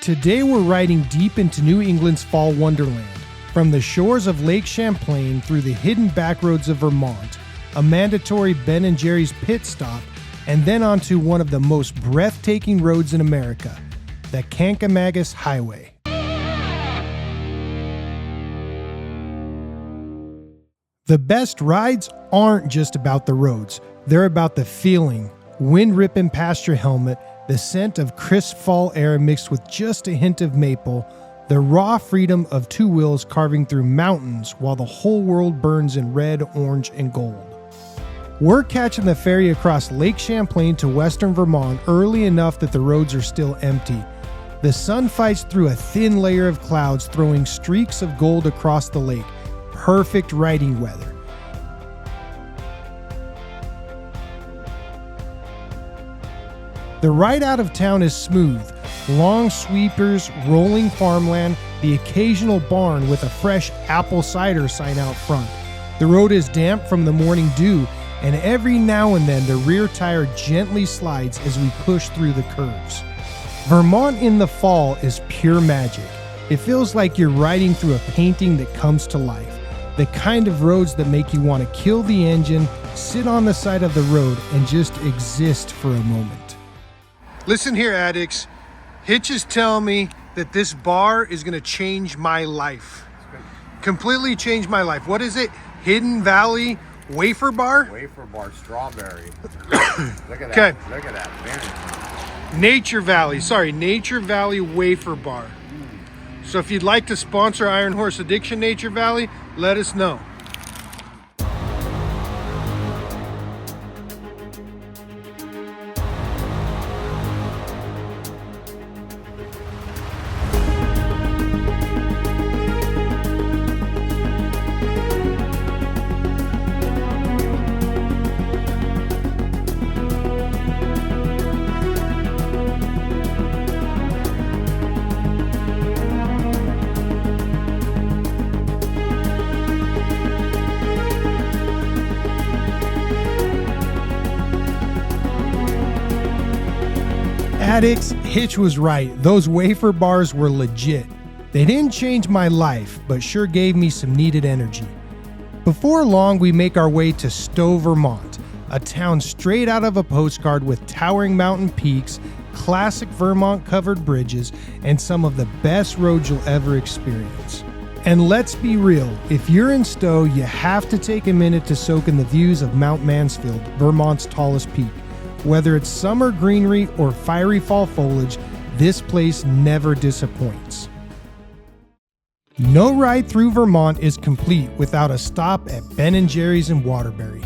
Today we're riding deep into New England's fall wonderland, from the shores of Lake Champlain through the hidden backroads of Vermont, a mandatory Ben & Jerry's pit stop, and then onto one of the most breathtaking roads in America, the Kancamagus Highway. The best rides aren't just about the roads, they're about the feeling, wind ripping past your helmet, the scent of crisp fall air mixed with just a hint of maple, the raw freedom of two wheels carving through mountains while the whole world burns in red, orange, and gold. We're catching the ferry across Lake Champlain to western Vermont early enough that the roads are still empty. The sun fights through a thin layer of clouds, throwing streaks of gold across the lake. Perfect riding weather. The ride out of town is smooth. Long sweepers, rolling farmland, the occasional barn with a fresh apple cider sign out front. The road is damp from the morning dew, and every now and then the rear tire gently slides as we push through the curves. Vermont in the fall is pure magic. It feels like you're riding through a painting that comes to life. The kind of roads that make you want to kill the engine, sit on the side of the road, and just exist for a moment. Listen here, addicts. Hitch is telling me that this bar is going to change my life. Completely change my life. What is it? Hidden Valley Wafer Bar? Wafer Bar strawberry. Look at Okay. that. Look at that. Very Nature Valley Wafer Bar. So if you'd like to sponsor Iron Horse Addiction Nature Valley, let us know. Addicts, Hitch was right. Those wafer bars were legit. They didn't change my life, but sure gave me some needed energy. Before long, we make our way to Stowe, Vermont, a town straight out of a postcard with towering mountain peaks, classic Vermont covered bridges, and some of the best roads you'll ever experience. And let's be real, if you're in Stowe, you have to take a minute to soak in the views of Mount Mansfield, Vermont's tallest peak. Whether it's summer greenery or fiery fall foliage, this place never disappoints. No ride through Vermont is complete without a stop at Ben & Jerry's in Waterbury.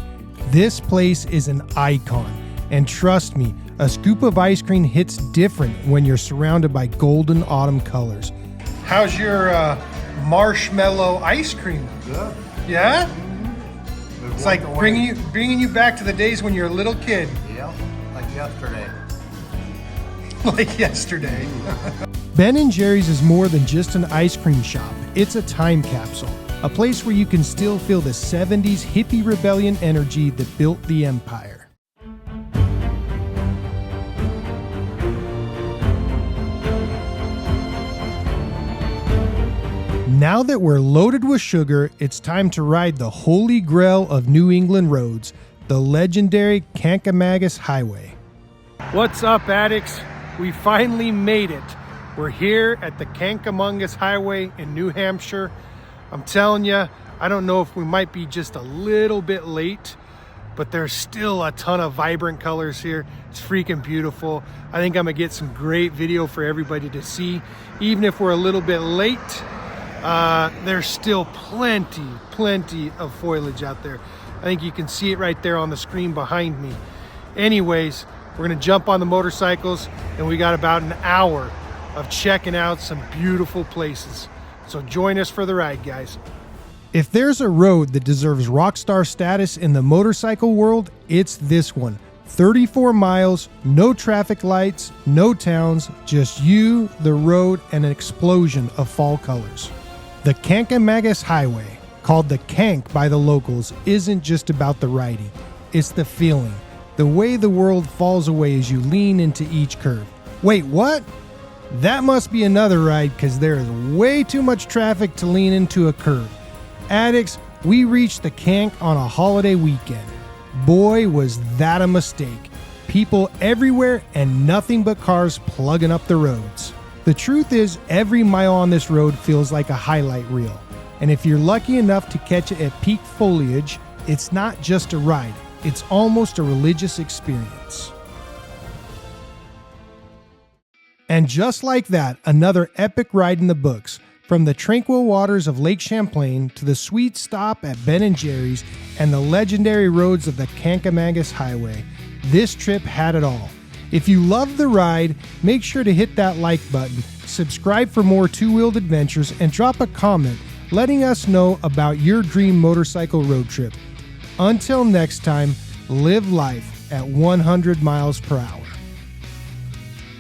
This place is an icon, and trust me, a scoop of ice cream hits different when you're surrounded by golden autumn colors. How's your marshmallow ice cream? good. Yeah? Mm-hmm. It's like bringing you back to the days when you're a little kid. Yeah, like yesterday. Like yesterday. Ben & Jerry's is more than just an ice cream shop. It's a time capsule, a place where you can still feel the 70s hippie rebellion energy that built the empire. Now that we're loaded with sugar, it's time to ride the holy grail of New England roads, the legendary Kancamagus Highway. What's up, addicts? We finally made it. We're here at the Kancamagus Highway in New Hampshire. I'm telling you, I don't know if we might be just a little bit late, but there's still a ton of vibrant colors here. It's freaking beautiful. I think I'm gonna get some great video for everybody to see. Even if we're a little bit late, there's still plenty of foliage out there. I think you can see it right there on the screen behind me. Anyways, we're gonna jump on the motorcycles, and we got about an hour of checking out some beautiful places. So join us for the ride, guys. If there's a road that deserves rock star status in the motorcycle world, it's this one. 34 miles, no traffic lights, no towns, just you, the road, and an explosion of fall colors. The Kancamagus Highway, called the Kanc by the locals, isn't just about the riding. It's the feeling, the way the world falls away as you lean into each curve. Wait, what? That must be another ride because there is way too much traffic to lean into a curve. Addicts, we reached the Kanc on a holiday weekend. Boy, was that a mistake. People everywhere and nothing but cars plugging up the roads. The truth is, every mile on this road feels like a highlight reel. And if you're lucky enough to catch it at peak foliage, it's not just a ride, it's almost a religious experience. And just like that, another epic ride in the books. From the tranquil waters of Lake Champlain to the sweet stop at Ben & Jerry's and the legendary roads of the Kancamagus Highway, this trip had it all. If you love the ride, make sure to hit that like button, subscribe for more two-wheeled adventures, and drop a comment letting us know about your dream motorcycle road trip. Until next time, live life at 100 miles per hour.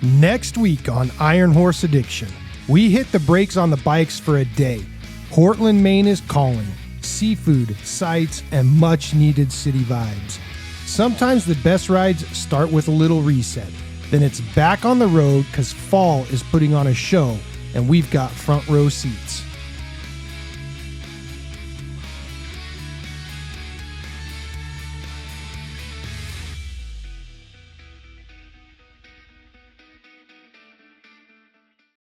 Next week on Iron Horse Addiction, we hit the brakes on the bikes for a day. Portland, Maine is calling. Seafood, sights, and much needed city vibes. Sometimes the best rides start with a little reset. Then it's back on the road because fall is putting on a show and we've got front row seats.